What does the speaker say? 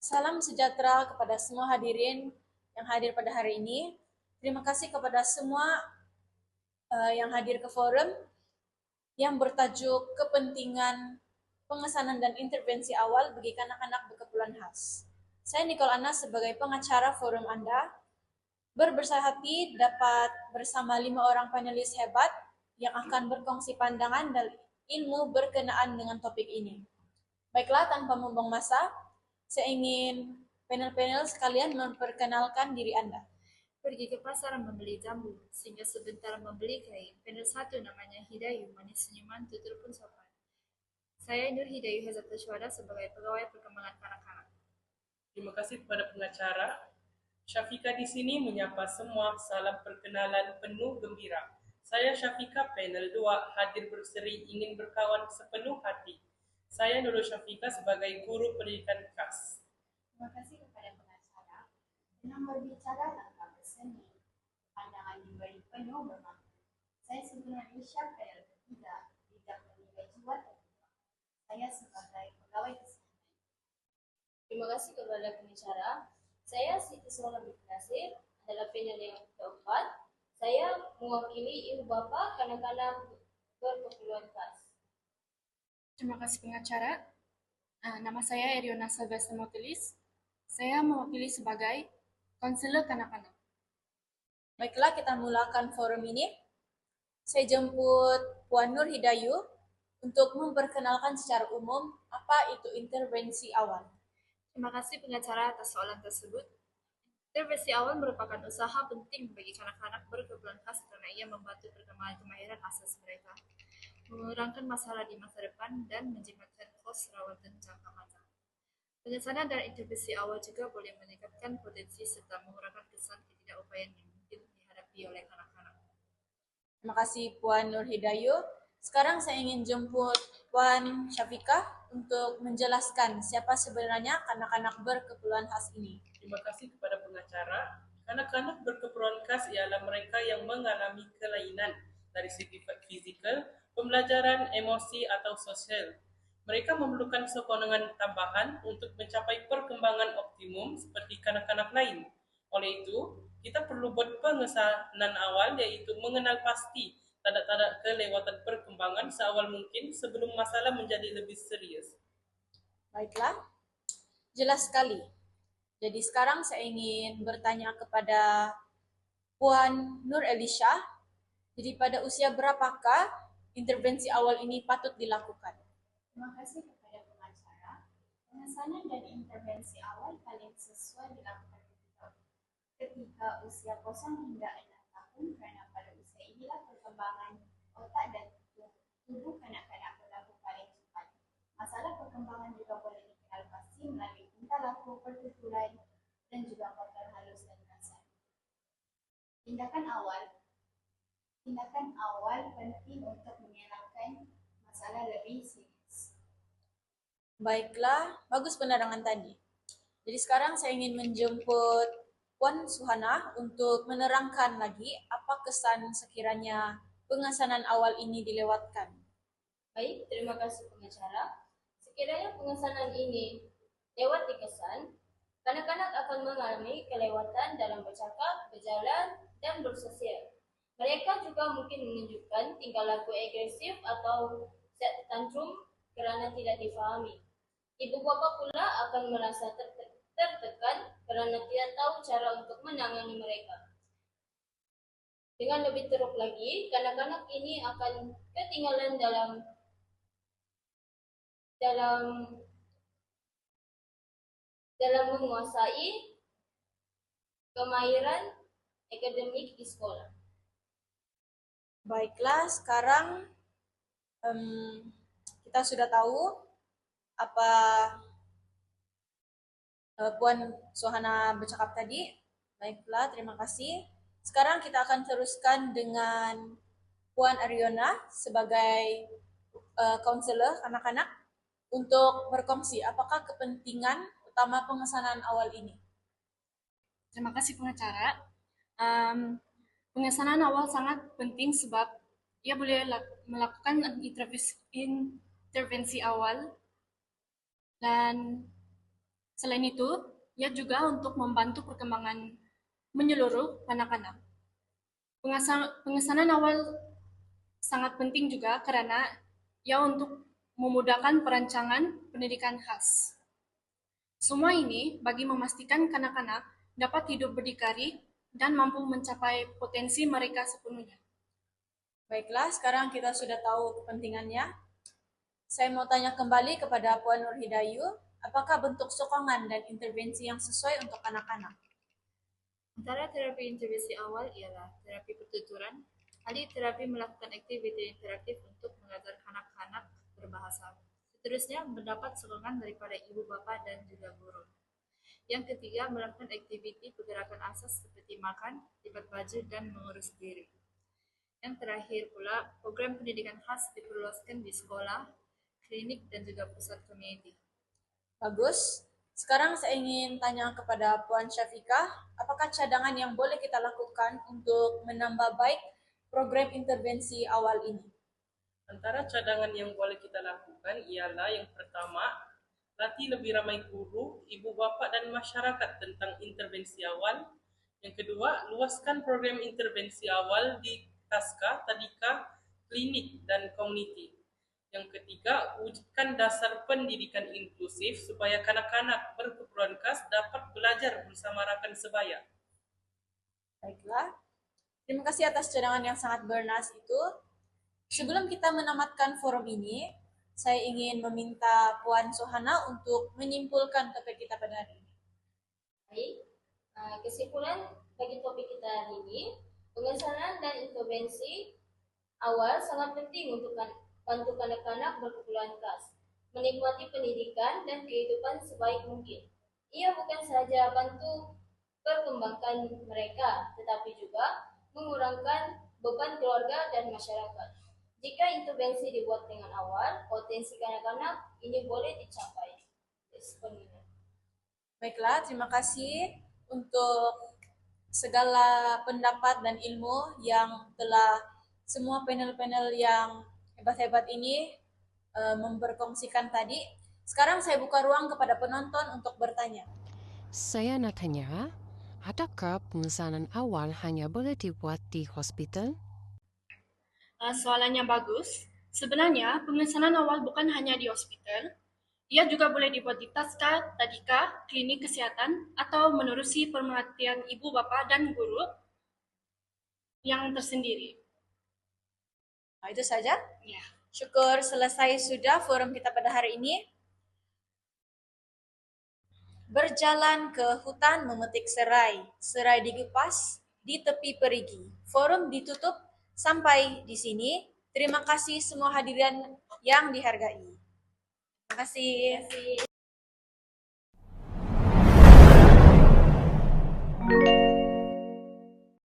Salam sejahtera kepada semua hadirin yang hadir pada hari ini. Terima kasih kepada semua yang hadir ke forum yang bertajuk kepentingan pengesanan dan intervensi awal bagi kanak-kanak berkeperluan khas. Saya Nicole Anna sebagai pengacara forum Anda berbesar hati dapat bersama 5 orang panelis hebat yang akan berkongsi pandangan dan ilmu berkenaan dengan topik ini. Baiklah, tanpa membuang masa, saya ingin panel-panel sekalian memperkenalkan diri Anda. Pergi ke pasar membeli jambu, sehingga sebentar membeli kain. Panel satu namanya Hidayu, manis senyuman, tutur pun sopan. Saya Nur Hidayu Hazat Syuhada sebagai pegawai perkembangan kanak-kanak. Terima kasih kepada pengacara. Syafika di sini menyapa semua, salam perkenalan penuh gembira. Saya Syafika, panel 2, hadir berseri ingin berkawan sepenuh hati. Saya Nurul Syafika sebagai guru pendidikan khas. Terima kasih kepada pengacara. Dengan berbicara tanpa berseni, pandangan diberi penuh bermakna. Saya sebenarnya Isya, panel ketiga, bidang pendidikan jiwa terbuka. Saya sebagai pegawai kesehatan. Terima kasih kepada pengacara. Saya Siti Sola binti Nasir, adalah panel yang keempat. Saya mewakili ibu bapa kanak-kanak berkeperluan khas. Terima kasih pengacara. Nama saya Eriona Sylvester Motelis. Saya mewakili sebagai konselor kanak-kanak. Baiklah, kita mulakan forum ini. Saya jemput Puan Nur Hidayu untuk memperkenalkan secara umum apa itu intervensi awal. Terima kasih pengacara atas soalan tersebut. Intervensi awal merupakan usaha penting bagi kanak-kanak berkebutuhan khas karena ia membantu perkembangan kemahiran asas mereka, mengurangkan masalah di masa depan, dan menjimatkan kos rawatan jangka panjang. Pengesanan dan intervensi awal juga boleh meningkatkan potensi serta mengurangi kesan ketidakupayaan yang mungkin dihadapi oleh kanak-kanak. Terima kasih Puan Nur Hidayu. Sekarang saya ingin jemput Puan Syafika untuk menjelaskan siapa sebenarnya kanak-kanak berkeperluan khas ini. Terima kasih kepada pengacara. Kanak-kanak berkeperluan khas ialah mereka yang mengalami kelainan dari segi fizikal, pembelajaran, emosi, atau sosial. Mereka memerlukan sokongan tambahan untuk mencapai perkembangan optimum seperti kanak-kanak lain. Oleh itu, kita perlu buat pengesanan awal, yaitu mengenal pasti tanda-tanda kelewatan perkembangan seawal mungkin sebelum masalah menjadi lebih serius. Baiklah, jelas sekali. Jadi sekarang saya ingin bertanya kepada Puan Nur Elisha. Jadi pada usia berapakah intervensi awal ini patut dilakukan? Terima kasih kepada pengacara. Pengesanan dan intervensi awal paling sesuai dilakukan ketika usia 0 hingga 6 tahun karena pada usia inilah perkembangan otak dan tubuh kanak-kanak berlaku paling cepat. Masalah perkembangan juga boleh dikenal pasti melalui tingkah laku, pertuturan, dan juga motor halus dan kasar. Tindakan awal penting untuk mengelakkan masalah lebih serius. Baiklah, bagus penerangan tadi. Jadi sekarang saya ingin menjemput Puan Suhana untuk menerangkan lagi apa kesan sekiranya pengesanan awal ini dilewatkan. Baik, terima kasih pengacara. Sekiranya pengesanan ini lewat dikesan, kanak-kanak akan mengalami kelewatan dalam bercakap, berjalan, dan bersosial. Mereka juga mungkin menunjukkan tingkah laku agresif atau set tantrum kerana tidak difahami. Ibu bapa pula akan merasa tertekan kerana tidak tahu cara untuk menangani mereka. Dengan lebih teruk lagi, kanak-kanak ini akan ketinggalan dalam menguasai kemahiran akademik di sekolah. Baiklah, sekarang kita sudah tahu apa Puan Suhana bercakap tadi. Baiklah, terima kasih. Sekarang kita akan teruskan dengan Puan Ariona sebagai konselor anak-anak untuk berkongsi apakah kepentingan utama pengesanan awal ini. Terima kasih pengacara. Pengesanan awal sangat penting sebab ia boleh melakukan intervensi awal dan Selain itu, ia juga untuk membantu perkembangan menyeluruh anak-anak. Pengesanan awal sangat penting juga karena ia untuk memudahkan perancangan pendidikan khas. Semua ini bagi memastikan kanak-kanak dapat hidup berdikari dan mampu mencapai potensi mereka sepenuhnya. Baiklah, sekarang kita sudah tahu kepentingannya. Saya mau tanya kembali kepada Puan Nurhidayu, apakah bentuk sokongan dan intervensi yang sesuai untuk anak-anak? Antara terapi intervensi awal ialah terapi pertuturan, ahli terapi melakukan aktiviti interaktif untuk mengajar anak-anak berbahasa. Seterusnya, mendapat sokongan daripada ibu bapa dan juga guru. Yang ketiga, melakukan aktiviti pergerakan asas seperti makan, lipat baju, dan mengurus diri. Yang terakhir pula, program pendidikan khas diperluaskan di sekolah, klinik, dan juga pusat komuniti. Bagus. Sekarang saya ingin tanya kepada Puan Syafiqah, apakah cadangan yang boleh kita lakukan untuk menambah baik program intervensi awal ini? Antara cadangan yang boleh kita lakukan ialah yang pertama, latih lebih ramai guru, ibu bapa dan masyarakat tentang intervensi awal. Yang kedua, luaskan program intervensi awal di taska, tadika, klinik dan komuniti. Yang ketiga, wujudkan dasar pendidikan inklusif supaya kanak-kanak berkeperluan khas dapat belajar bersama rakan sebaya. Baiklah. Terima kasih atas cadangan yang sangat bernas itu. Sebelum kita menamatkan forum ini, saya ingin meminta Puan Sohana untuk menyimpulkan topik kita pada hari ini. Baik, kesimpulan bagi topik kita hari ini, pengesanan dan intervensi awal sangat penting untuk bantu kanak-kanak berkeperluan khas, menikmati pendidikan dan kehidupan sebaik mungkin. Ia bukan sahaja bantu perkembangan mereka, tetapi juga mengurangkan beban keluarga dan masyarakat. Jika intervensi dibuat dengan awal, potensi kanak-kanak ini boleh dicapai sepenuhnya. Baiklah, terima kasih untuk segala pendapat dan ilmu yang telah semua panel-panel yang hebat-hebat ini memberkongsikan tadi. Sekarang saya buka ruang kepada penonton untuk bertanya. Saya nak tanya, adakah pengesanan awal hanya boleh dibuat di hospital? Soalannya bagus. Sebenarnya, pengesanan awal bukan hanya di hospital, ia juga boleh dibuat di taska, tadika, klinik kesehatan, atau menerusi pemerhatian ibu bapa dan guru yang tersendiri. Nah, itu saja. Ya. Syukur selesai sudah forum kita pada hari ini. Berjalan ke hutan memetik serai, serai digepas di tepi perigi. Forum ditutup sampai di sini. Terima kasih semua hadirin yang dihargai. Terima kasih.